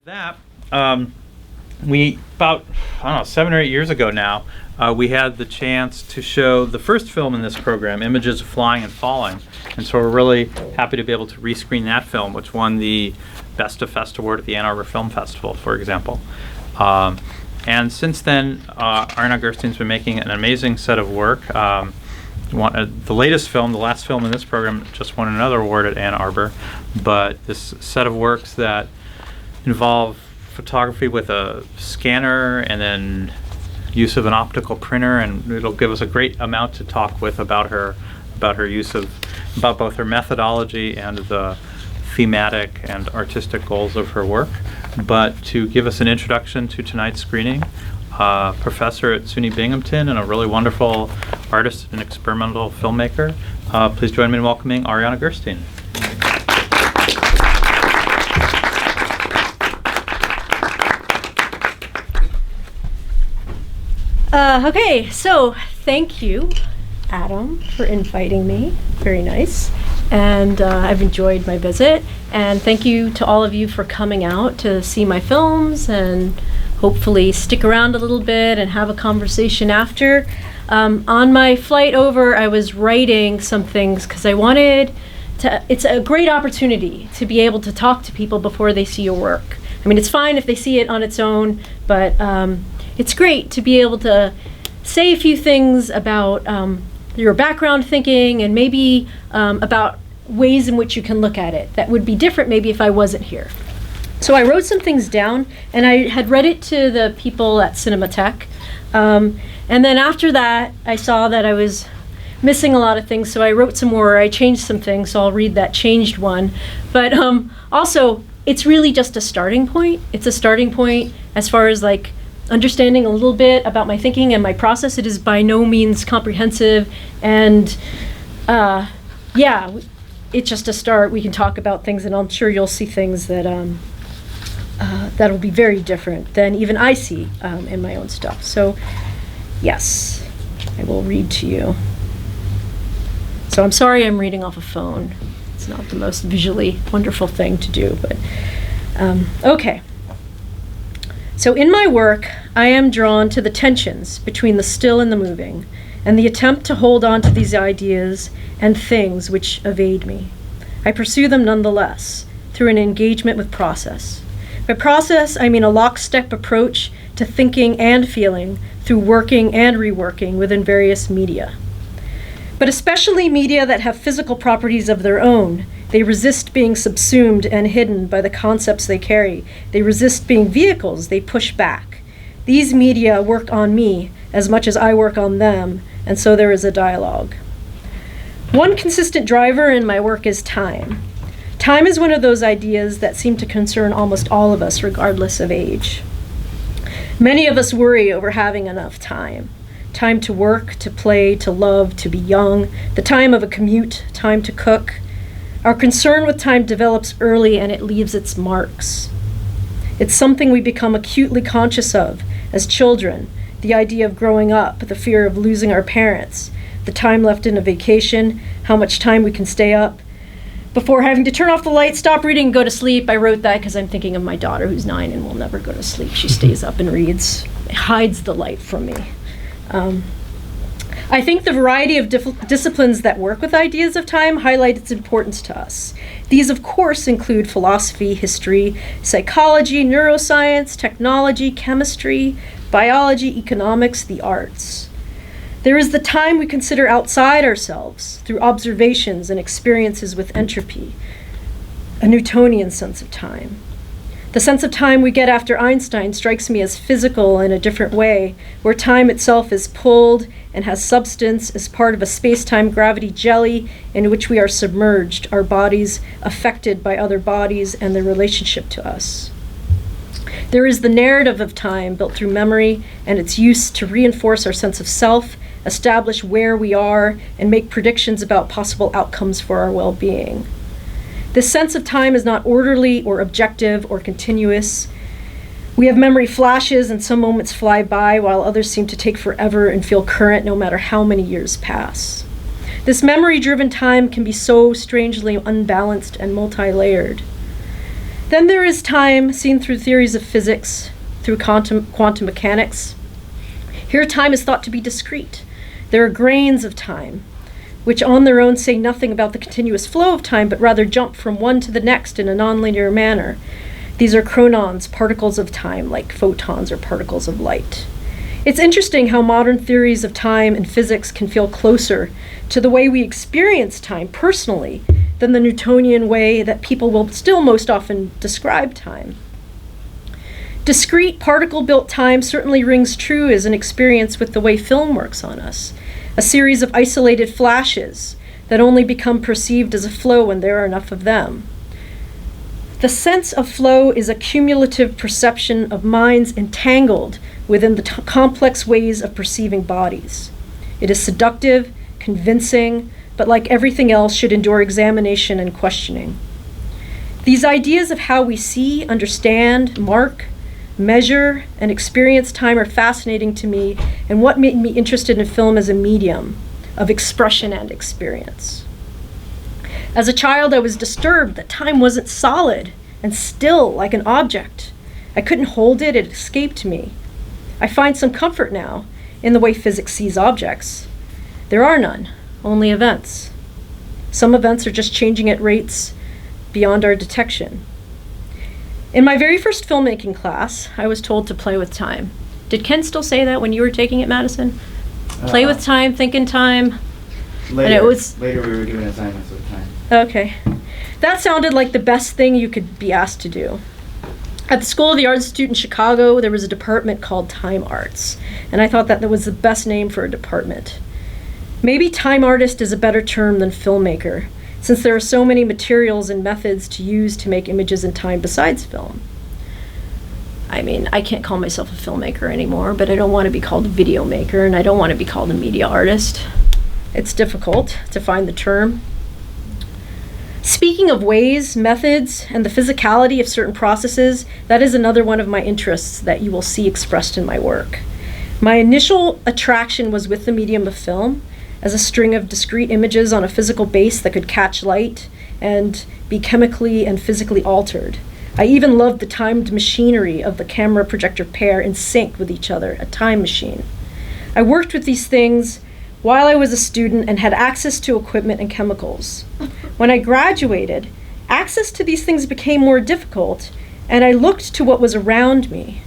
That we about I don't know 7 or 8 years ago now, we had the chance to show the first film in this program, Images of Flying and Falling, and so we're really happy to be able to rescreen that film, which won the Best of Fest award at the Ann Arbor Film Festival, for example. And since then, Ariana Gerstein's been making an amazing set of work. The latest film, the last film in this program, just won another award at Ann Arbor, but this set of works that involve photography with a scanner and then use of an optical printer, and it'll give us a great amount to talk with about her use of, about both her methodology and the thematic and artistic goals of her work. But to give us an introduction to tonight's screening, professor at SUNY Binghamton and a really wonderful artist and experimental filmmaker, please join me in welcoming Ariana Gerstein. Okay, so thank you, Adam, for inviting me. Very nice. And I've enjoyed my visit. And thank you to all of you for coming out to see my films and hopefully stick around a little bit and have a conversation after. On my flight over, I was writing some things because I wanted to, it's a great opportunity to be able to talk to people before they see your work. I mean, it's fine if they see it on its own, but it's great to be able to say a few things about your background thinking and maybe about ways in which you can look at it that would be different maybe if I wasn't here. So I wrote some things down, and I had read it to the people at Cinematheque. And then after that, I saw that I was missing a lot of things, so I wrote some more. I changed some things, so I'll read that changed one. But also, it's really just a starting point. It's a starting point as far as like understanding a little bit about my thinking and my process. It is by no means comprehensive, and yeah, it's just a start. We can talk about things, and I'm sure you'll see things that that'll be very different than even I see in my own stuff. So yes, I will read to you. So I'm sorry I'm reading off a phone. It's not the most visually wonderful thing to do, but okay. So in my work, I am drawn to the tensions between the still and the moving, and the attempt to hold on to these ideas and things which evade me. I pursue them nonetheless, through an engagement with process. By process, I mean a lockstep approach to thinking and feeling through working and reworking within various media. But especially media that have physical properties of their own. They resist being subsumed and hidden by the concepts they carry. They resist being vehicles they push back. These media work on me as much as I work on them, and so there is a dialogue. One consistent driver in my work is time. Time is one of those ideas that seem to concern almost all of us, regardless of age. Many of us worry over having enough time. Time to work, to play, to love, to be young, the time of a commute, time to cook. Our concern with time develops early, and it leaves its marks. It's something we become acutely conscious of as children, the idea of growing up, the fear of losing our parents, the time left in a vacation, how much time we can stay up before having to turn off the light, stop reading, and go to sleep. I wrote that because I'm thinking of my daughter who's 9 and will never go to sleep. She stays up and reads, hides the light from me. I think the variety of disciplines that work with ideas of time highlight its importance to us. These, of course, include philosophy, history, psychology, neuroscience, technology, chemistry, biology, economics, the arts. There is the time we consider outside ourselves through observations and experiences with entropy, a Newtonian sense of time. The sense of time we get after Einstein strikes me as physical in a different way, where time itself is pulled and has substance as part of a space-time gravity jelly in which we are submerged, our bodies affected by other bodies and their relationship to us. There is the narrative of time built through memory and its use to reinforce our sense of self, establish where we are, and make predictions about possible outcomes for our well-being. This sense of time is not orderly or objective or continuous. We have memory flashes, and some moments fly by while others seem to take forever and feel current no matter how many years pass. This memory-driven time can be so strangely unbalanced and multi-layered. Then there is time seen through theories of physics, through quantum mechanics. Here time is thought to be discrete. There are grains of time, which on their own say nothing about the continuous flow of time, but rather jump from one to the next in a nonlinear manner. These are chronons, particles of time, like photons or particles of light. It's interesting how modern theories of time and physics can feel closer to the way we experience time personally than the Newtonian way that people will still most often describe time. Discrete particle-built time certainly rings true as an experience with the way film works on us, a series of isolated flashes that only become perceived as a flow when there are enough of them. The sense of flow is a cumulative perception of minds entangled within the complex ways of perceiving bodies. It is seductive, convincing, but like everything else should endure examination and questioning. These ideas of how we see, understand, mark, measure, and experience time are fascinating to me and what made me interested in film as a medium of expression and experience. As a child, I was disturbed that time wasn't solid and still like an object. I couldn't hold it, it escaped me. I find some comfort now in the way physics sees objects. There are none, only events. Some events are just changing at rates beyond our detection. In my very first filmmaking class, I was told to play with time. Did Ken still say that when you were taking it, Madison? Play with time, think in time. Later, And it was later we were doing assignments with time. Okay. That sounded like the best thing you could be asked to do. At the School of the Arts Institute in Chicago, there was a department called Time Arts, and I thought that was the best name for a department. Maybe time artist is a better term than filmmaker, since there are so many materials and methods to use to make images in time besides film. I mean, I can't call myself a filmmaker anymore, but I don't want to be called a video maker, and I don't want to be called a media artist. It's difficult to find the term. Speaking of ways, methods, and the physicality of certain processes, that is another one of my interests that you will see expressed in my work. My initial attraction was with the medium of film, as a string of discrete images on a physical base that could catch light and be chemically and physically altered. I even loved the timed machinery of the camera projector pair in sync with each other, a time machine. I worked with these things while I was a student and had access to equipment and chemicals. When I graduated, access to these things became more difficult, and I looked to what was around me.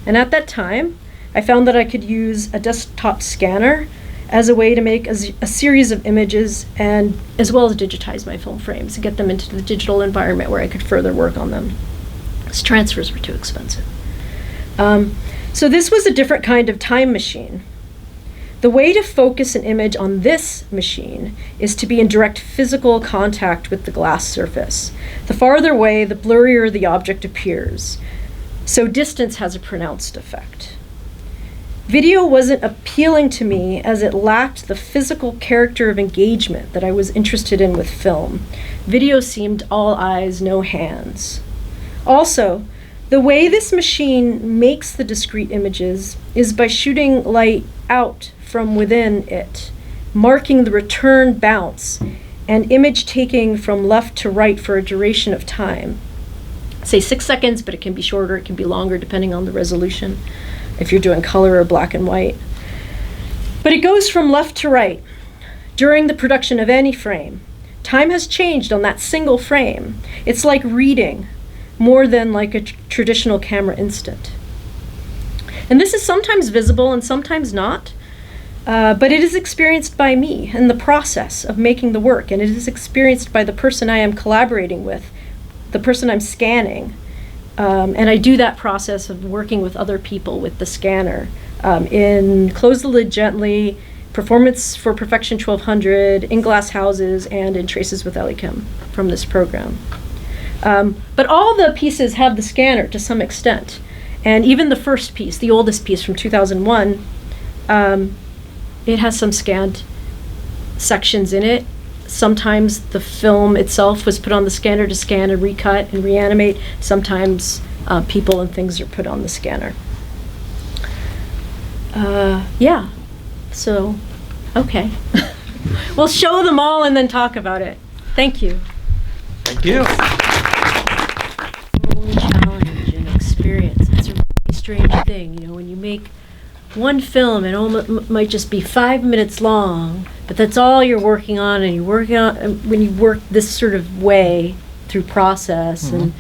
And at that time, I found that I could use a desktop scanner as a way to make a series of images, and as well as digitize my film frames and get them into the digital environment where I could further work on them. Because transfers were too expensive. So this was a different kind of time machine. The way to focus an image on this machine is to be in direct physical contact with the glass surface. The farther away, the blurrier the object appears. So distance has a pronounced effect. Video wasn't appealing to me as it lacked the physical character of engagement that I was interested in with film. Video seemed all eyes, no hands. Also, the way this machine makes the discrete images is by shooting light out from within it, marking the return bounce and image taking from left to right for a duration of time. Say 6 seconds, but it can be shorter, it can be longer depending on the resolution, if you're doing color or black and white. But it goes from left to right. During the production of any frame, time has changed on that single frame. It's like reading, more than like a traditional camera instant. And this is sometimes visible and sometimes not, but it is experienced by me in the process of making the work, and it is experienced by the person I am collaborating with, the person I'm scanning. And I do that process of working with other people with the scanner in Close the Lid Gently, Performance for Perfection 1200, In Glass Houses, and in Traces with Ellie Kim from this program. But all the pieces have the scanner to some extent. And even the first piece, the oldest piece from 2001, it has some scanned sections in it. Sometimes the film itself was put on the scanner to scan and recut and reanimate. Sometimes people and things are put on the scanner. Yeah, so, okay. We'll show them all and then talk about it. Thank you. Thank you. one film, it almost might just be 5 minutes long, but that's all you're working on, and when you work this sort of way through process, and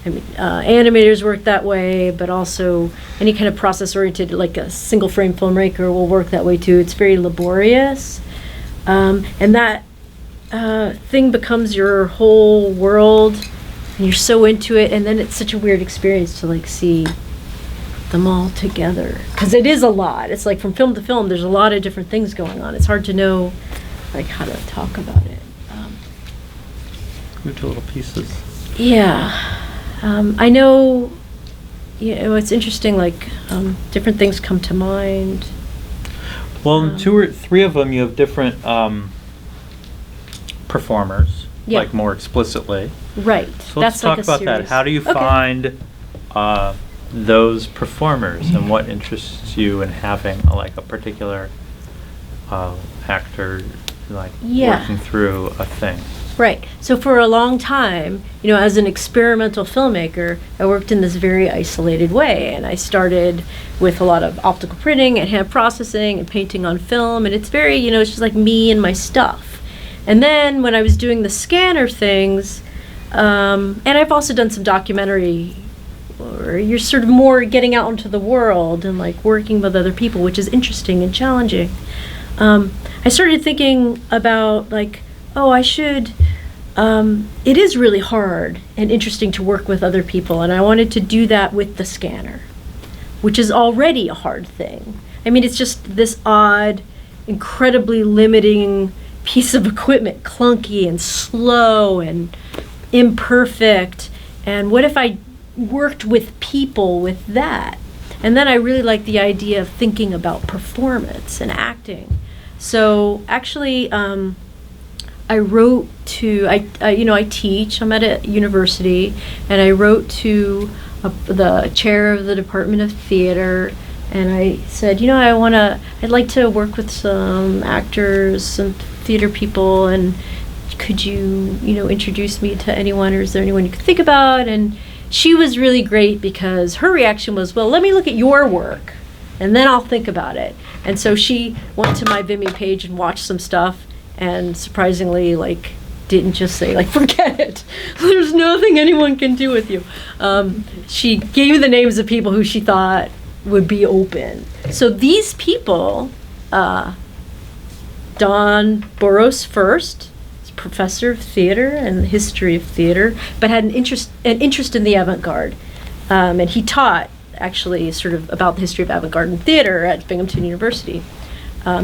I mean, animators work that way, but also any kind of process-oriented, like a single-frame filmmaker will work that way too. It's very laborious, and that thing becomes your whole world, and you're so into it, and then it's such a weird experience to like see them all together, because it is a lot. It's like from film to film, there's a lot of different things going on. It's hard to know like how to talk about it. Into little pieces. Yeah. I know, it's interesting, like different things come to mind. Well, in 2 or 3 of them, you have different performers, like more explicitly. Right. So let's talk about that. How do you find those performers, and what interests you in having like a particular actor like working through a thing? Right. So for a long time, as an experimental filmmaker, I worked in this very isolated way. And I started with a lot of optical printing and hand processing and painting on film. And it's very, it's just like me and my stuff. And then when I was doing the scanner things, and I've also done some documentary, or you're sort of more getting out into the world and like working with other people, which is interesting and challenging. I started thinking about like, I should, it is really hard and interesting to work with other people, and I wanted to do that with the scanner, which is already a hard thing. I mean, it's just this odd, incredibly limiting piece of equipment, clunky and slow and imperfect, and what if I worked with people with that? And then I really like the idea of thinking about performance and acting. So actually, I wrote to, I teach, I'm at a university, and I wrote to the chair of the Department of Theater, and I said, I'd like to work with some actors, some theater people, and could you, introduce me to anyone, or is there anyone you could think about? And she was really great, because her reaction was, well, let me look at your work, and then I'll think about it. And so she went to my Vimeo page and watched some stuff, and surprisingly, like, didn't just say, like, forget it. There's nothing anyone can do with you. She gave me the names of people who she thought would be open. So these people, Don Boros first, professor of theater and the history of theater, but had an interest in the avant-garde. And he taught, actually, sort of about the history of avant-garde in theater at Binghamton University.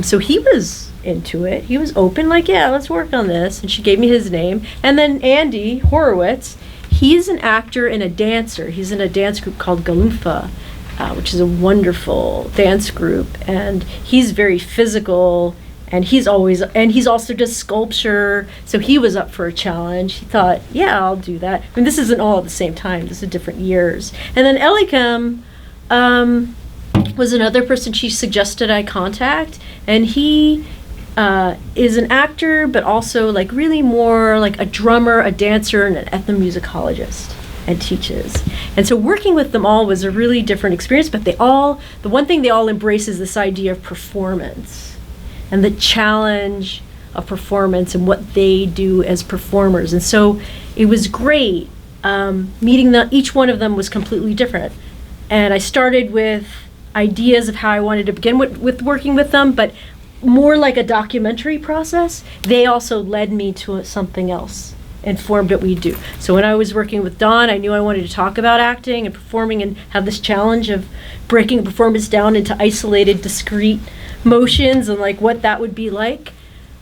So he was into it. He was open, like, yeah, let's work on this. And she gave me his name. And then Andy Horowitz, he's an actor and a dancer. He's in a dance group called Galumfa, which is a wonderful dance group. And he's very physical, and he's also does sculpture. So he was up for a challenge. He thought, yeah, I'll do that. I mean, this isn't all at the same time. This is different years. And then Elikem was another person she suggested I contact. And he is an actor, but also like really more like a drummer, a dancer, and an ethnomusicologist, and teaches. And so working with them all was a really different experience, but the one thing they all embrace is this idea of performance and the challenge of performance and what they do as performers. And so it was great meeting them. Each one of them was completely different. And I started with ideas of how I wanted to begin with working with them, but more like a documentary process. They also led me to something else, informed what we do. So when I was working with Dawn, I knew I wanted to talk about acting and performing and have this challenge of breaking a performance down into isolated, discrete motions and like what that would be like.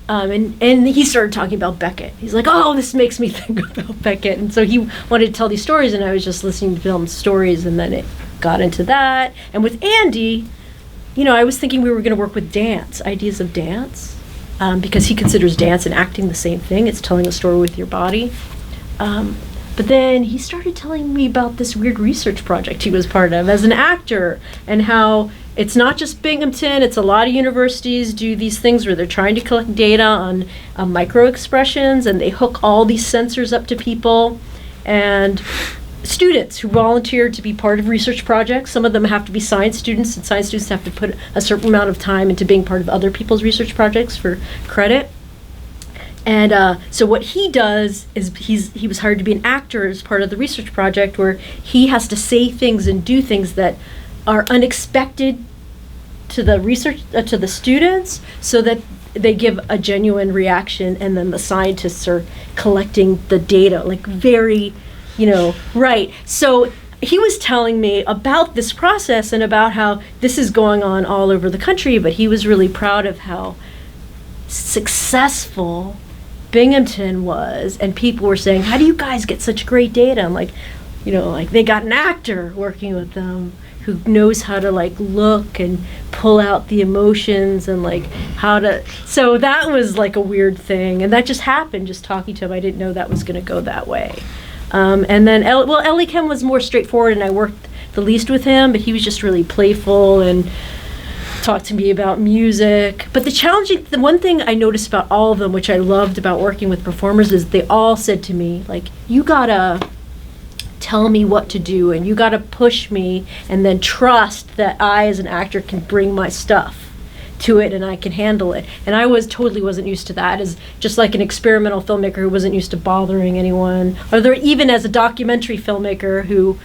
And he started talking about Beckett. He's like, oh, this makes me think about Beckett. And so he wanted to tell these stories, and I was just listening to film stories, and then it got into that. And with Andy, I was thinking we were going to work with dance, ideas of dance, because he considers dance and acting the same thing. It's telling a story with your body. But then he started telling me about this weird research project he was part of as an actor, and how it's not just Binghamton, it's a lot of universities do these things where they're trying to collect data on micro expressions, and they hook all these sensors up to people. And students who volunteer to be part of research projects. Some of them have to be science students, and science students have to put a certain amount of time into being part of other people's research projects for credit. And so what he does is he was hired to be an actor as part of the research project, where he has to say things and do things that are unexpected to the research to the students, so that they give a genuine reaction, and then the scientists are collecting the data, like very, right. So he was telling me about this process and about how this is going on all over the country, but he was really proud of how successful Binghamton was, and people were saying, how do you guys get such great data? I'm like, like they got an actor working with them who knows how to like look and pull out the emotions and like how to, so that was like a weird thing, and that just happened just talking to him. I didn't know that was going to go that way. And then Ellie Kem was more straightforward, and I worked the least with him, but he was just really playful and talked to me about music. But the one thing I noticed about all of them, which I loved about working with performers, is they all said to me, like, you gotta tell me what to do, and you gotta push me, and then trust that I as an actor can bring my stuff to it and I can handle it. And I totally wasn't used to that, as just like an experimental filmmaker who wasn't used to bothering anyone, or even as a documentary filmmaker who,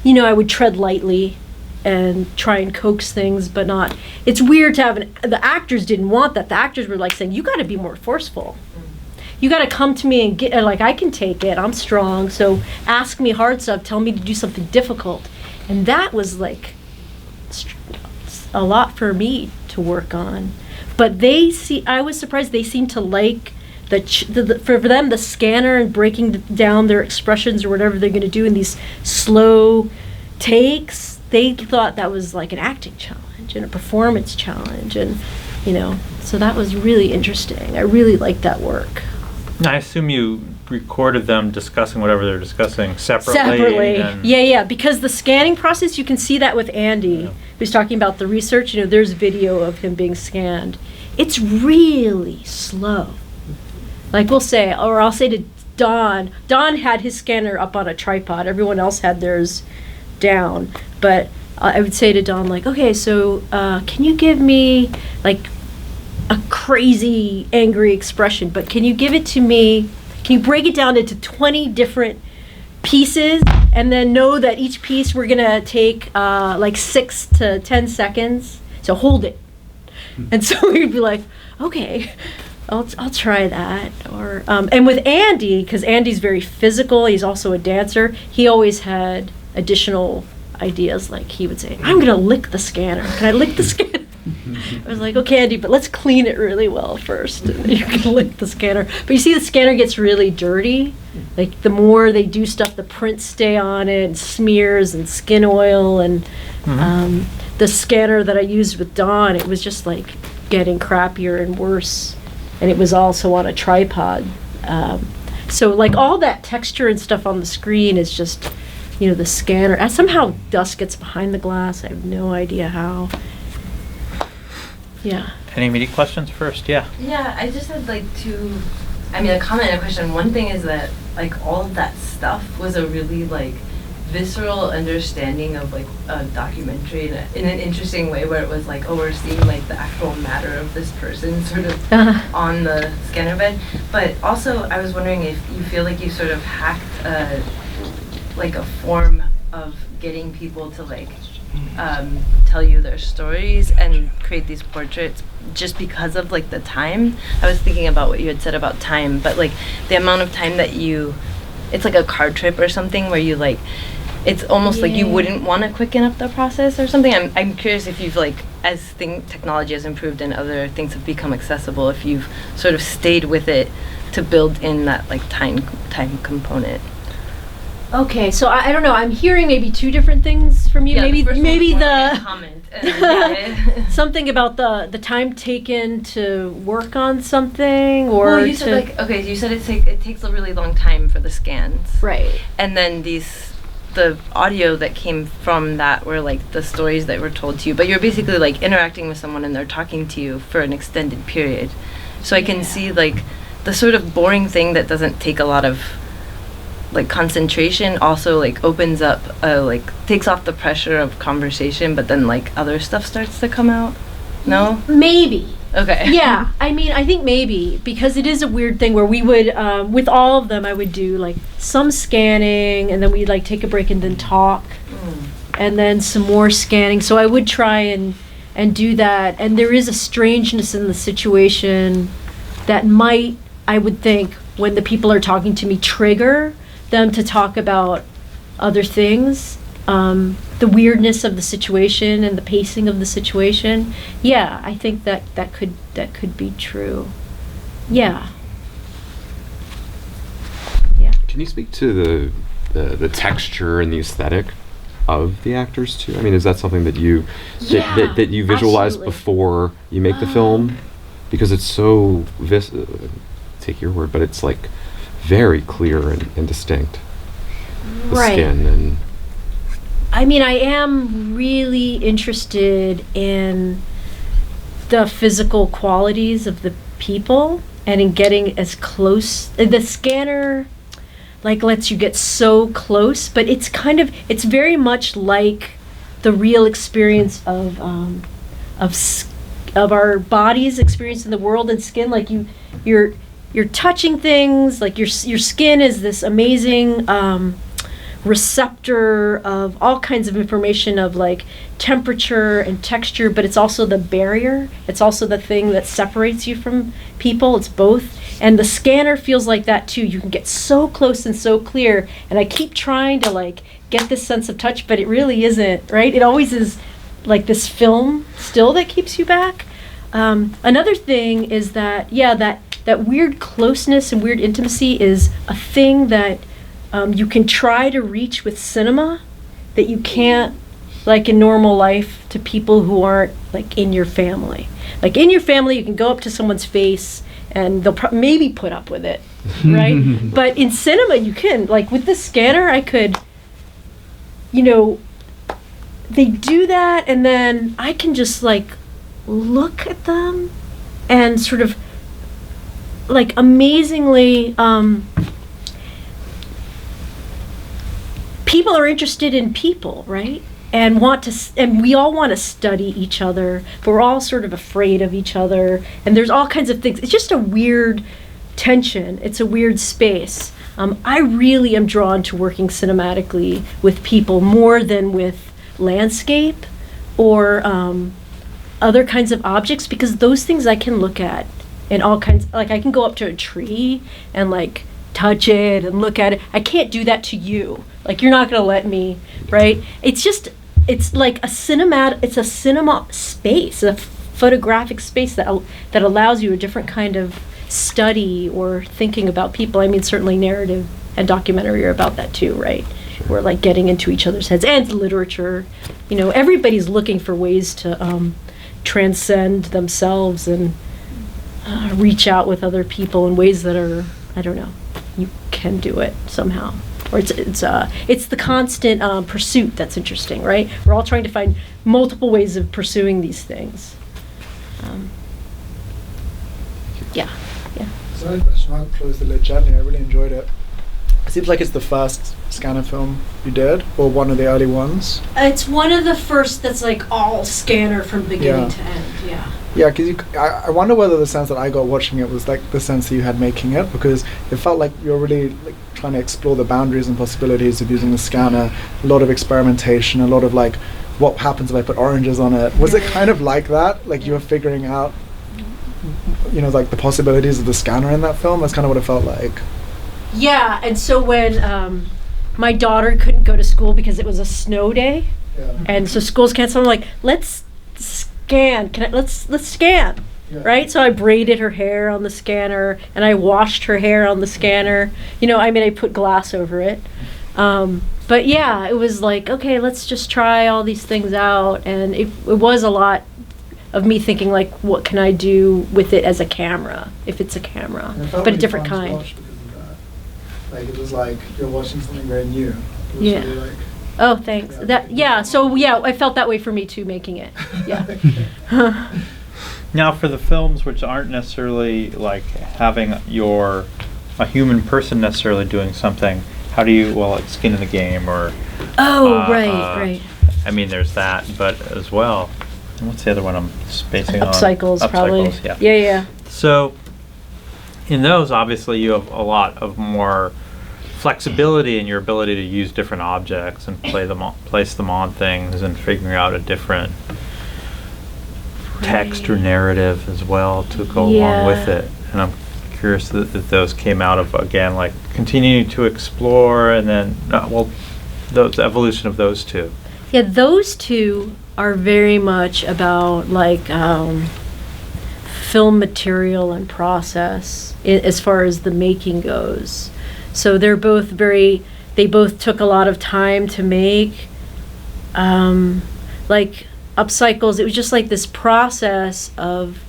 I would tread lightly and try and coax things, but not. It's weird to have the actors didn't want that. The actors were like saying, you got to be more forceful. You got to come to me and get, like, I can take it. I'm strong. So ask me hard stuff. Tell me to do something difficult. And that was like a lot for me to work on. But I was surprised they seemed to like for them, the scanner and breaking down their expressions or whatever they're going to do in these slow takes. They thought that was like an acting challenge and a performance challenge, and so that was really interesting. I really liked that work. I assume you recorded them discussing whatever they're discussing separately. Yeah, because the scanning process, you can see that with Andy, who's talking about the research. There's video of him being scanned. It's really slow. Like I'll say to Don had his scanner up on a tripod. Everyone else had theirs down. But I would say to Don, like, okay, so can you give me like a crazy angry expression, but can you give it to me, can you break it down into 20 different pieces, and then know that each piece we're gonna take like 6 to 10 seconds, so hold it. And so we'd be like, okay, I'll try that. Or and with Andy, because Andy's very physical, he's also a dancer, he always had additional ideas. Like he would say, I'm gonna lick the scanner. Can I lick the scanner? I was like, okay, Andy, but let's clean it really well first, and then you can lick the scanner. But you see, the scanner gets really dirty. Like the more they do stuff, the prints stay on it, and smears and skin oil, and the scanner that I used with Dawn, it was just like getting crappier and worse, and it was also on a tripod. So like all that texture and stuff on the screen is just, the scanner. And somehow dust gets behind the glass. I have no idea how. Yeah. Any immediate questions first? Yeah. Yeah, I just had like a comment and a question. One thing is that like all of that stuff was a really like visceral understanding of like a documentary in an interesting way, where it was like, oh, we're seeing like the actual matter of this person sort of on the scanner bed. But also I was wondering if you feel like you sort of hacked like a form of getting people to like tell you their stories and create these portraits just because of like the time. I was thinking about what you had said about time, but like the amount of time that it's like a car trip or something where you like, it's almost like you wouldn't want to quicken up the process or something. I'm curious if you've like, as technology has improved and other things have become accessible, if you've sort of stayed with it to build in that like time component. Okay, so I don't know. I'm hearing maybe two different things from you. Yeah, maybe the comment. Something about the time taken to work on something, or well, you said like, okay, you said it takes a really long time for the scans, right? And then the audio that came from that were like the stories that were told to you, but you're basically like interacting with someone and they're talking to you for an extended period. So I can see like the sort of boring thing that doesn't take a lot of like concentration also like opens up like takes off the pressure of conversation, but then like other stuff starts to come out. No? Maybe. Okay. Yeah, I mean, I think maybe, because it is a weird thing where we would, with all of them, I would do like some scanning, and then we'd like take a break and then talk, and then some more scanning. So I would try and do that, and there is a strangeness in the situation that might, I would think, when the people are talking to me, trigger them to talk about other things. The weirdness of the situation and the pacing of the situation. Yeah, I think that could be true. Yeah. Yeah. Can you speak to the texture and the aesthetic of the actors too? I mean, is that something that you that you visualize absolutely. Before you make the film? Because it's so take your word, but it's like very clear and distinct. The Right. skin and I mean, I am really interested in the physical qualities of the people and in getting as close. The scanner, like, lets you get so close, but it's very much like the real experience of our body's experience in the world and skin. Like you're touching things. Like your skin is this amazing. Receptor of all kinds of information of like temperature and texture, but it's also the barrier. It's also the thing that separates you from people. It's both. And the scanner feels like that too. You can get so close and so clear. And I keep trying to like get this sense of touch, but it really isn't, right? It always is like this film still that keeps you back. Another thing is that, yeah, that weird closeness and weird intimacy is a thing that you can try to reach with cinema that you can't, like in normal life, to people who aren't like in your family. Like in your family, you can go up to someone's face and they'll maybe put up with it, right? But in cinema, you can. Like with the scanner, I could, they do that, and then I can just like look at them and sort of like amazingly. People are interested in people, right? And we all want to study each other, but we're all sort of afraid of each other. And there's all kinds of things. It's just a weird tension. It's a weird space. I really am drawn to working cinematically with people more than with landscape or other kinds of objects, because those things I can look at in all kinds. Like I can go up to a tree and like touch it and look at it. I can't do that to you. Like you're not gonna let me, right? It's like a cinema space, a photographic space that allows you a different kind of study or thinking about people. I mean, certainly narrative and documentary are about that too, right? We're like getting into each other's heads, and literature. Everybody's looking for ways to transcend themselves and reach out with other people in ways that are, I don't know, you can do it somehow. Or it's the constant pursuit that's interesting, right? We're all trying to find multiple ways of pursuing these things. Yeah. So I had a question. I'll close the lid gently. I really enjoyed it. It seems like it's the first scanner film you did, or one of the early ones. It's one of the first that's like all scanner from beginning Yeah. to end. Yeah. Yeah, because I wonder whether the sense that I got watching it was like the sense that you had making it, because it felt like you're really like trying to explore the boundaries and possibilities of using the scanner. A lot of experimentation, a lot of like, what happens if I put oranges on it? Was it kind of like that? Like you were figuring out, like the possibilities of the scanner in that film? That's kind of what it felt like. Yeah, and so when my daughter couldn't go to school because it was a snow day, and so school's canceled, I'm like, let's scan. Let's scan. Yeah. Right? So I braided her hair on the scanner, and I washed her hair on the scanner. I put glass over it. But yeah, it was like, okay, let's just try all these things out. And it was a lot of me thinking, like, what can I do with it as a camera, if it's a camera, but a different kind. Because of that. Like, it was like you're watching something very new. It was Yeah. really like, Oh, thanks. So I felt that way for me too, making it. Yeah. Now, for the films which aren't necessarily like having a human person necessarily doing something, how do you, well, like Skin in the Game or... Right. I mean, there's that, but as well, what's the other one I'm spacing on? Upcycles, probably. Upcycles, yeah. Yeah. So, in those, obviously, you have a lot of more flexibility in your ability to use different objects and place them on things and figuring out a different text or narrative as well to go along with it. And I'm curious that those came out of, again, like continuing to explore and then, those evolution of those two. Yeah, those two are very much about like film material and process as far as the making goes. So they're both they both took a lot of time to make. Like Upcycles, it was just like this process of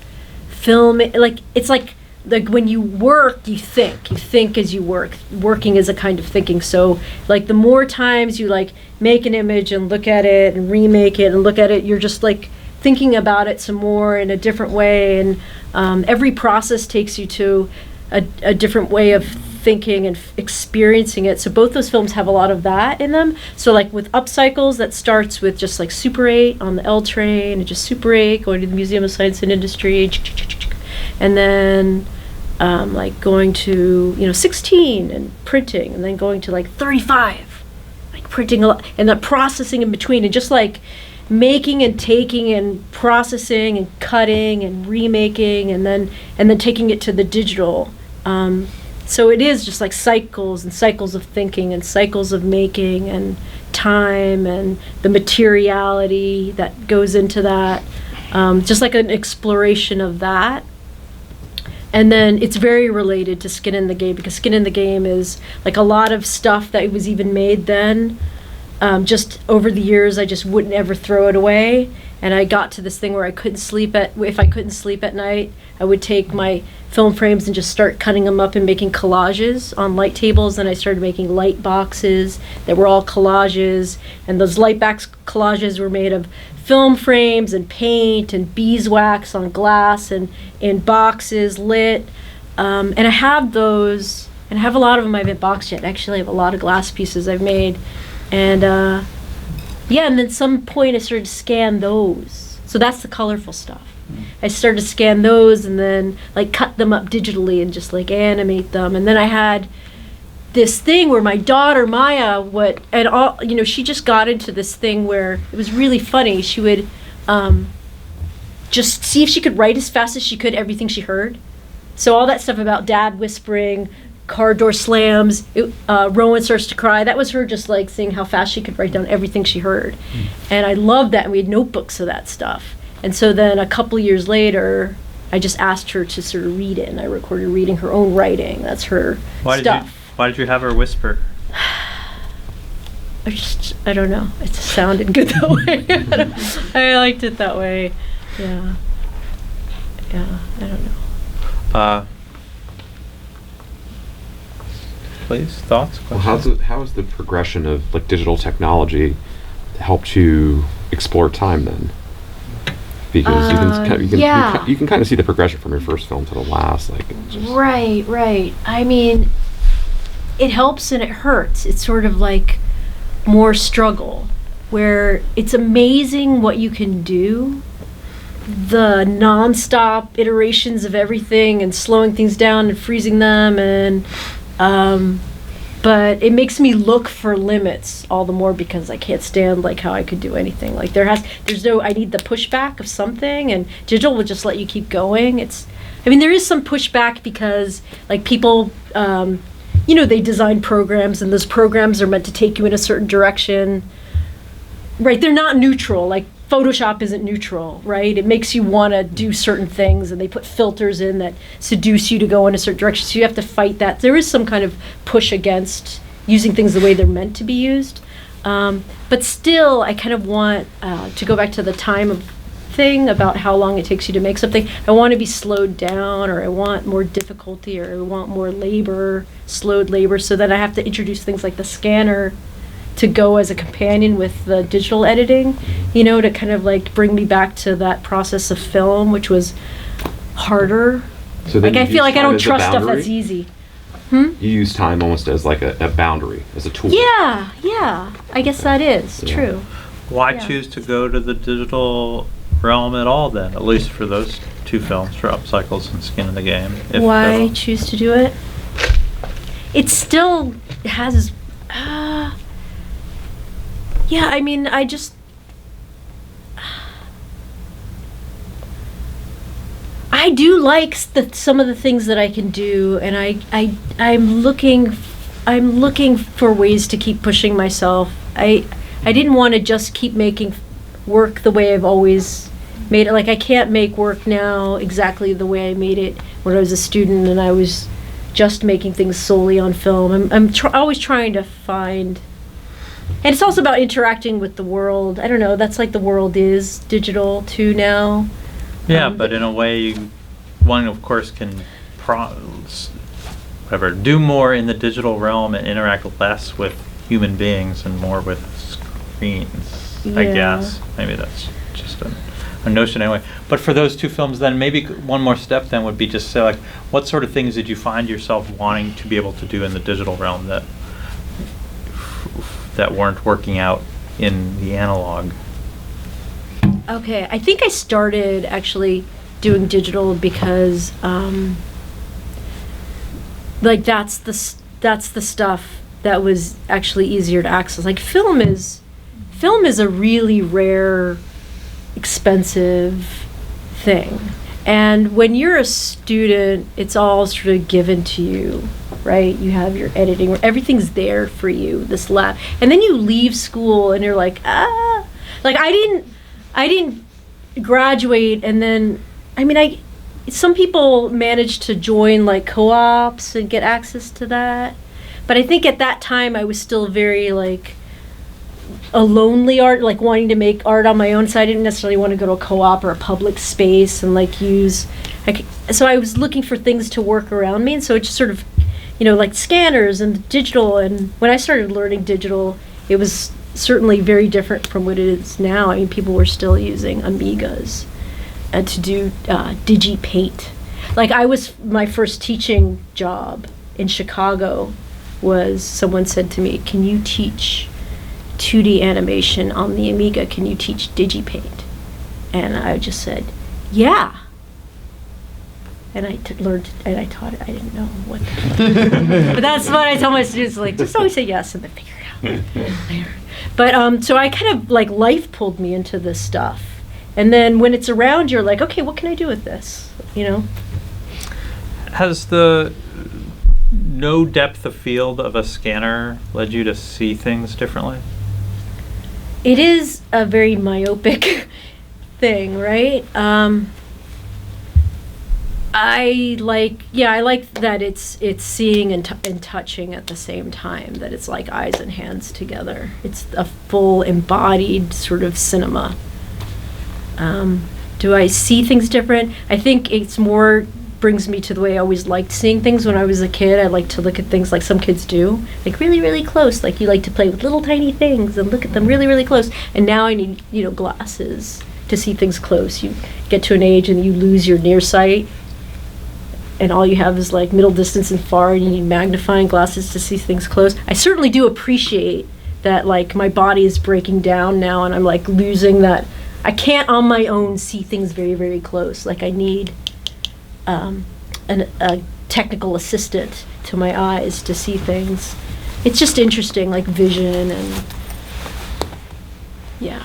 film, like it's like when you work, you think as you work. Working is a kind of thinking. So like the more times you like make an image and look at it and remake it and look at it, you're just like thinking about it some more in a different way. And every process takes you to a different way of thinking and experiencing it. So both those films have a lot of that in them. So like with Upcycles, that starts with just like Super 8 on the L train and just Super 8 going to the Museum of Science and Industry, and then like going to 16 and printing, and then going to like 35, like printing a lot, and then processing in between, and just like making and taking and processing and cutting and remaking, and then taking it to the digital. So it is just like cycles and cycles of thinking and cycles of making and time and the materiality that goes into that. Just like an exploration of that. And then it's very related to Skin in the Game, because Skin in the Game is like a lot of stuff that was even made then. Just over the years, I just wouldn't ever throw it away. And I got to this thing where if I couldn't sleep at night, I would take my film frames and just start cutting them up and making collages on light tables. And I started making light boxes that were all collages. And those light box collages were made of film frames and paint and beeswax on glass and in boxes lit. And I have those, and I have a lot of them I haven't boxed yet. Actually, I have a lot of glass pieces I've made. And and then some point I started to scan those. So that's the colorful stuff. I started to scan those and then like cut them up digitally and just like animate them. And then I had this thing where my daughter Maya she just got into this thing where it was really funny. She would just see if she could write as fast as she could everything she heard. So all that stuff about dad whispering, car door slams, Rowan starts to cry. That was her just like seeing how fast she could write down everything she heard. And I loved that. And we had notebooks of that stuff. And so then a couple years later, I just asked her to sort of read it. And I recorded reading her own writing. That's her stuff. Why did you have her whisper? I don't know. It just sounded good that way. I liked it that way. Yeah. I don't know. Please, thoughts, questions? Well, how has the progression of like digital technology helped you explore time then? Because you can kind of see the progression from your first film to the last, like right. I mean, it helps and it hurts. It's sort of like more struggle, where it's amazing what you can do. The non-stop iterations of everything and slowing things down and freezing them, and but it makes me look for limits all the more, because I can't stand like how I could do anything. Like I need the pushback of something, and digital will just let you keep going. There is some pushback because like people, they design programs, and those programs are meant to take you in a certain direction. Right, they're not neutral. Like Photoshop isn't neutral, right? It makes you want to do certain things, and they put filters in that seduce you to go in a certain direction. So you have to fight that. There is some kind of push against using things the way they're meant to be used. But still, I kind of want to go back to the time of thing about how long it takes you to make something. I want to be slowed down, or I want more difficulty, or I want more labor, slowed labor, so that I have to introduce things like the scanner to go as a companion with the digital editing, to kind of like bring me back to that process of film, which was harder. So like I feel like I don't trust stuff that's easy. You use time almost as like a boundary, as a tool. Yeah. I guess that is Yeah. true. Why Yeah. choose to go to the digital realm at all then? At least for those two films, for Upcycles and Skin in the Game. if at Why all? choose to do it? It still has. Yeah, I mean, I just. I do like some of the things that I can do, and I'm looking for ways to keep pushing myself. I didn't want to just keep making work the way I've always made it. Like, I can't make work now exactly the way I made it when I was a student and I was just making things solely on film. I'm always trying to find, and it's also about interacting with the world. I don't know, that's like the world is digital too now. Yeah, but in a way, one of course can do more in the digital realm and interact less with human beings and more with screens. I Yeah. guess maybe that's just a notion anyway. But for those two films, then maybe one more step then would be just say like, what sort of things did you find yourself wanting to be able to do in the digital realm that weren't working out in the analog? Okay, I think I started actually doing digital because, like, that's the stuff that was actually easier to access. Like, film is a really rare, expensive thing, and when you're a student, it's all sort of given to you, right? You have your editing, everything's there for you. This lab, and then you leave school, and you're like, like I didn't graduate, and then, I mean, some people manage to join like co-ops and get access to that, but I think at that time I was still very like a lonely art, like wanting to make art on my own, so I didn't necessarily want to go to a co-op or a public space and like so I was looking for things to work around me, and so it just sort of, like scanners and digital, and when I started learning digital, it was certainly very different from what it is now. I mean, people were still using Amigas to do DigiPaint. Like, my first teaching job in Chicago was, someone said to me, can you teach 2D animation on the Amiga? Can you teach DigiPaint? And I just said, yeah. And I learned, and I taught it. I didn't know what. But that's what I tell my students, like, just always say yes and then figure it out later. But so I kind of, like, life pulled me into this stuff. And then when it's around, you're like, okay, what can I do with this? Has the no depth of field of a scanner led you to see things differently? It is a very myopic thing, right? I like that it's seeing and touching at the same time, that it's like eyes and hands together. It's a full embodied sort of cinema. Do I see things different? I think it's more brings me to the way I always liked seeing things when I was a kid. I like to look at things like some kids do, like really, really close. Like, you like to play with little tiny things and look at them really, really close. And now I need, glasses to see things close. You get to an age and you lose your near sight, and all you have is like middle distance and far, and you need magnifying glasses to see things close. I certainly do appreciate that, like, my body is breaking down now, and I'm like losing that. I can't on my own see things very, very close. Like, I need a technical assistant to my eyes to see things. It's just interesting, like vision and yeah.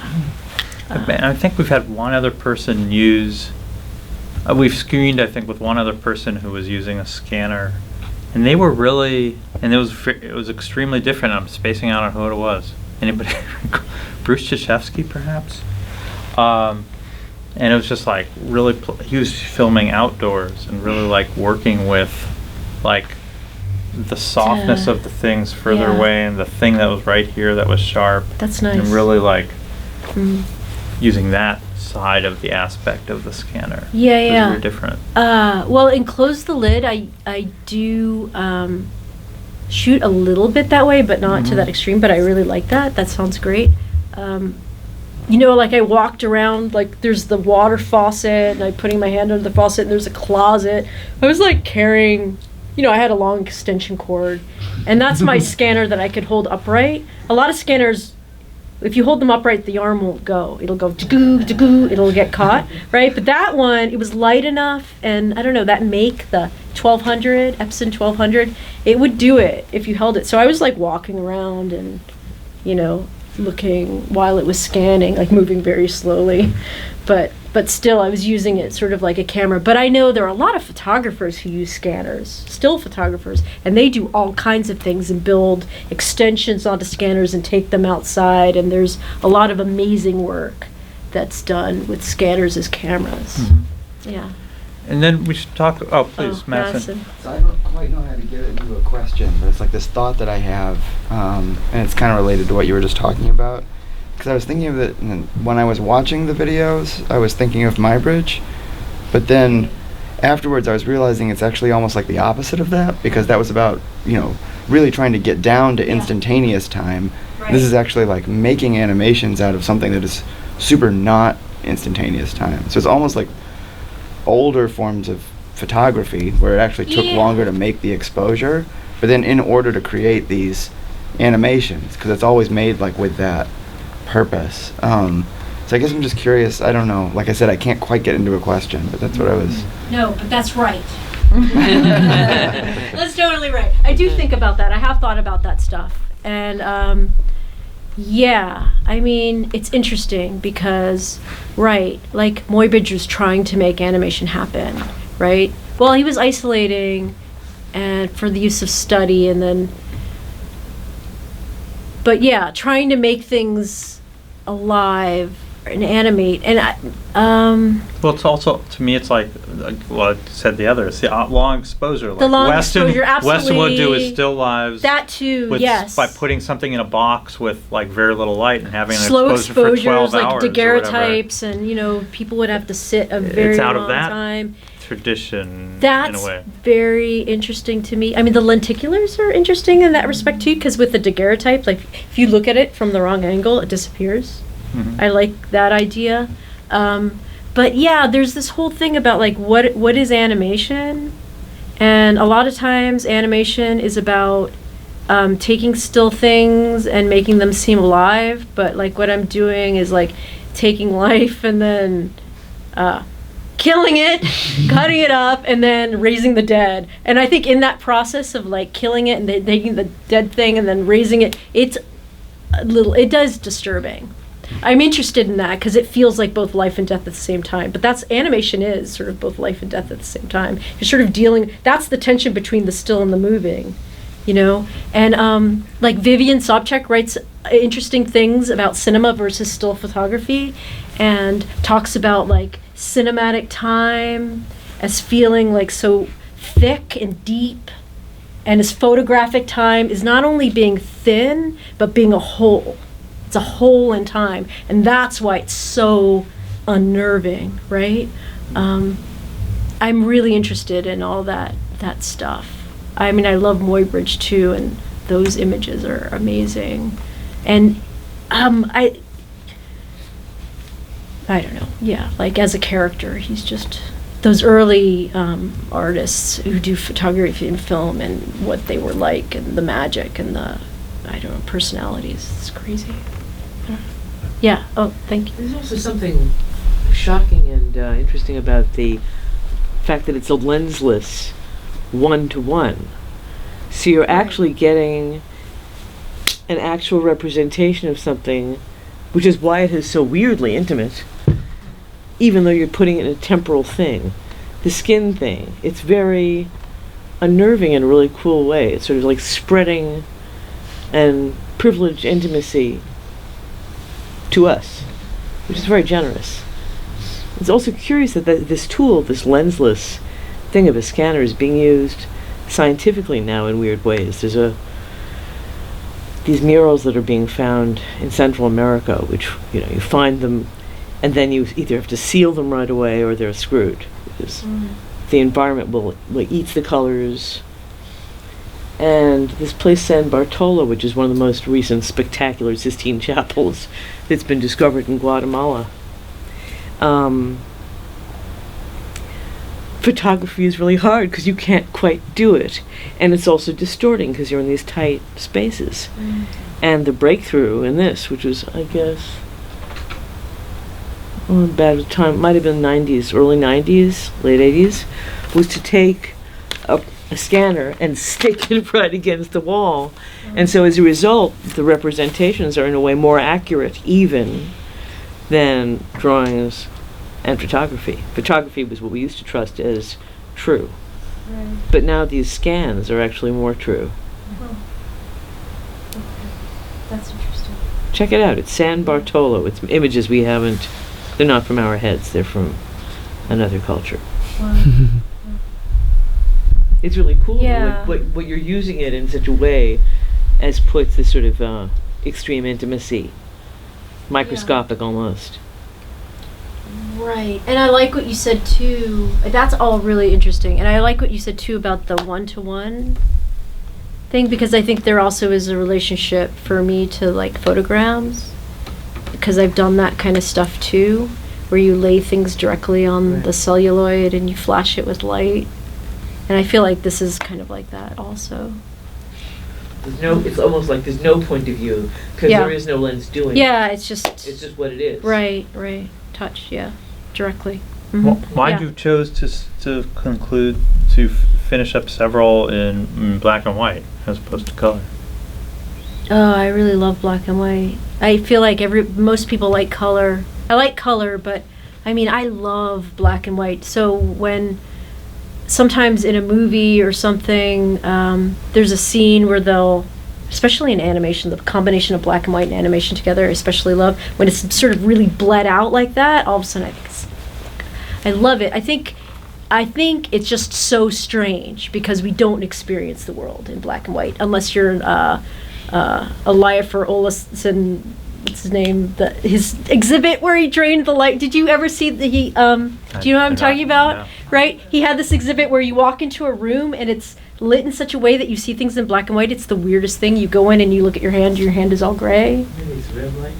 I think we've had one other person use. We've screened, I think, with one other person who was using a scanner, and they were really, and it was extremely different. I'm spacing out on who it was. Anybody? Bruce Chishevsky, perhaps. And it was just like really, he was filming outdoors and really like working with like the softness of the things further away and the thing that was right here that was sharp. That's nice. And really like using that side of the aspect of the scanner. Yeah, It was yeah. very different. Well, in Close the Lid, I do shoot a little bit that way, but not to that extreme. But I really like that. That sounds great. Like I walked around, like there's the water faucet, and I'm putting my hand under the faucet, and there's a closet. I was like carrying I had a long extension cord, and that's my scanner that I could hold upright. A lot of scanners, if you hold them upright, the arm won't go. It'll go to-goo, it'll get caught, right? But that one, it was light enough, and I don't know, that make, the 1200, Epson 1200, it would do it if you held it. So I was like walking around and, looking while it was scanning, like moving very slowly. But still, I was using it sort of like a camera. But I know there are a lot of photographers who use scanners, still photographers, and they do all kinds of things and build extensions onto scanners and take them outside. And there's a lot of amazing work that's done with scanners as cameras. Mm-hmm. Yeah. And then we should talk. Oh, please, Madison. So I don't quite know how to get it into a question, but it's like this thought that I have, and it's kind of related to what you were just talking about. Because I was thinking of it, and when I was watching the videos, I was thinking of Muybridge, but then afterwards I was realizing it's actually almost like the opposite of that, because that was about, really trying to get down to instantaneous time. Right. This is actually like making animations out of something that is super not instantaneous time. So it's almost like older forms of photography where it actually took longer to make the exposure, but then in order to create these animations, because it's always made like with that purpose. So I guess I'm just curious, I don't know, like I said, I can't quite get into a question, but that's what I was... No, but that's right. That's totally right. I do think about that. I have thought about that stuff. And yeah, I mean, it's interesting because, right, like Muybridge was trying to make animation happen, right? Well, he was isolating and for the use of study, and then, but yeah, trying to make things alive and animate. And Well, it's also, to me, it's like what I said the other. It's the long exposure. Like the long exposure, absolutely. Weston would do is still lives. That too, yes. By putting something in a box with like very little light and having an slow exposure for 12 like hours daguerreotypes, and people would have to sit a very it's out long of that time. Tradition That's in a way. very interesting to me. I mean, the lenticulars are interesting in that respect too, because with the daguerreotype, like if you look at it from the wrong angle, it disappears. Mm-hmm. I like that idea. But yeah, there's this whole thing about like what is animation, and a lot of times animation is about taking still things and making them seem alive. But like what I'm doing is like taking life and then killing it, cutting it up, and then raising the dead. And I think in that process of like killing it and taking the dead thing and then raising it, it does disturbing. I'm interested in that because it feels like both life and death at the same time. But that's, animation is sort of both life and death at the same time. You're sort of dealing, that's the tension between the still and the moving, And like Vivian Sobchak writes interesting things about cinema versus still photography, and talks about like cinematic time as feeling like so thick and deep, and as photographic time is not only being thin, but being a whole. It's a hole in time, and that's why it's so unnerving, right? I'm really interested in all that stuff. I mean, I love Muybridge too, and those images are amazing. And I don't know, yeah, like as a character, he's just, those early artists who do photography and film and what they were like, and the magic and the, I don't know, personalities, it's crazy. Yeah, oh, thank you. There's also something shocking and interesting about the fact that it's a lensless one-to-one. So you're actually getting an actual representation of something, which is why it is so weirdly intimate, even though you're putting it in a temporal thing. The skin thing, it's very unnerving in a really cool way. It's sort of like spreading and privileged intimacy to us, which is very generous. It's also curious that this tool, this lensless thing of a scanner, is being used scientifically now in weird ways. There's these murals that are being found in Central America, which you find them, and then you either have to seal them right away or they're screwed, because the environment will eats the colors. And this place San Bartolo, which is one of the most recent spectacular Sistine chapels that's been discovered in Guatemala, photography is really hard because you can't quite do it, and it's also distorting because you're in these tight spaces. And the breakthrough in this, which was, I guess, bad at the time, might have been 90s, early 90s, late 80s, was to take a scanner and stick it right against the wall. And so as a result, the representations are in a way more accurate even than drawings and photography. Photography was what we used to trust as true. Right. But now these scans are actually more true. Oh. Okay. That's interesting. Check it out. It's San Bartolo. It's images we haven't, they're not from our heads. They're from another culture. Wow. It's really cool. Yeah. What you're using it in such a way as puts this sort of extreme intimacy, microscopic almost. Right. And I like what you said too. That's all really interesting. And I like what you said too about the one-to-one thing, because I think there also is a relationship for me to like photograms, because I've done that kind of stuff too, where you lay things directly on the celluloid and you flash it with light. And I feel like this is kind of like that also. It's almost like there's no point of view because there is no lens doing it. Yeah, it's just what it is. Right. Touch, yeah, directly. Why did you chose to conclude to finish up several in black and white as opposed to color? Oh, I really love black and white. I feel like most people like color. I like color, but I mean, I love black and white. So when sometimes in a movie or something, there's a scene where they'll, especially in animation, the combination of black and white and animation together, I especially love when it's sort of really bled out like that. All of a sudden, I love it. I think it's just so strange because we don't experience the world in black and white unless you're Eliafer Olafsson. What's his name? His exhibit where he drained the light. Did you ever see do you know what I'm talking about? No. Right? He had this exhibit where you walk into a room and it's lit in such a way that you see things in black and white. It's the weirdest thing. You go in and you look at your hand is all gray. It's red light.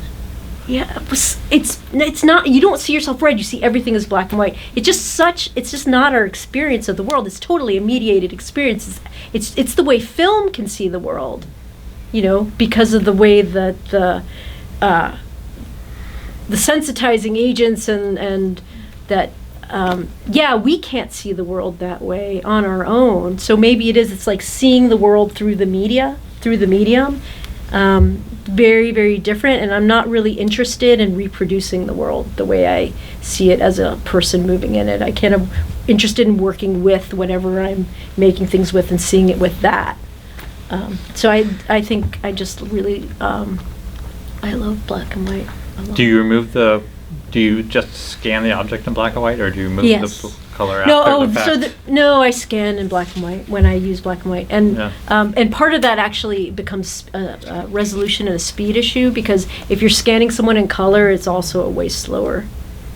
Yeah, it's not, you don't see yourself red, you see everything as black and white. It's just not our experience of the world. It's totally a mediated experience. It's the way film can see the world, because of the way that the sensitizing agents and that we can't see the world that way on our own. So maybe it's like seeing the world through the medium. Very, very different, and I'm not really interested in reproducing the world the way I see it as a person moving in it. I kind of interested in working with whatever I'm making things with and seeing it with that. So I think I just really I love black and white. Do you just scan the object in black and white, or do you move the color after the fact? I scan in black and white when I use black and white, and part of that actually becomes a resolution and a speed issue, because if you're scanning someone in color, it's also a way slower,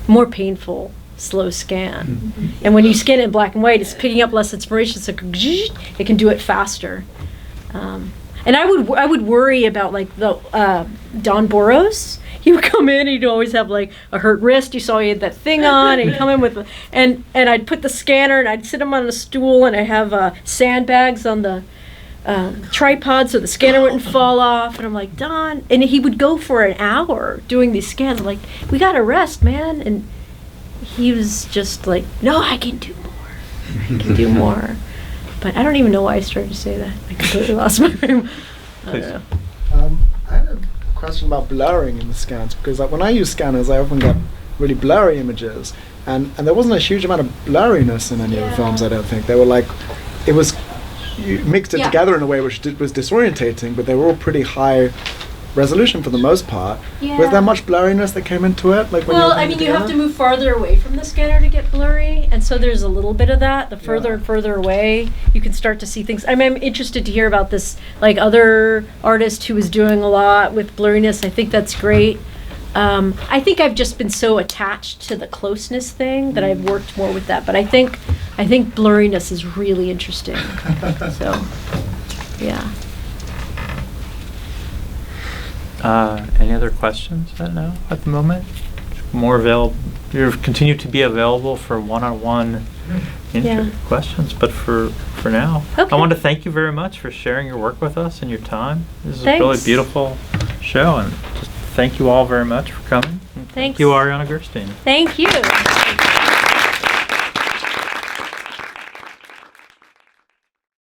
more painful, slow scan. Mm-hmm. And when you scan it in black and white, it's picking up less information, so it can do it faster. And I would worry about like the Don Boros. He would come in and he'd always have like a hurt wrist. You saw he had that thing on, and he'd come in with and I'd put the scanner and I'd sit him on a stool, and I have sandbags on the tripod so the scanner wouldn't fall off. And I'm like, Don, and he would go for an hour doing these scans. I'm like, we gotta rest, man. And he was just like, no, I can do more. I can do more. But I don't even know why I started to say that. I completely lost my brain. I don't know. I had a question about blurring in the scans, because like when I use scanners, I often get really blurry images, and there wasn't a huge amount of blurriness in any of the films. I don't think they were like, you mixed it together in a way which was disorientating, but they were all pretty high resolution for the most part. Yeah. Was there much blurriness that came into it? Like when you have to move farther away from the scanner to get blurry, and so there's a little bit of that. The further and further away, you can start to see things. I'm interested to hear about this, like other artist who is doing a lot with blurriness. I think that's great. I think I've just been so attached to the closeness thing that I've worked more with that. But I think blurriness is really interesting. So, yeah. Any other questions at the moment? more available. You continue to be available for one-on-one Yeah. questions. But for now, Okay. I want to thank you very much for sharing your work with us and your time. This is a Thanks. really beautiful show, and just thank you all very much for coming. And Thanks. Thank you, Ariana Gerstein. Thank you.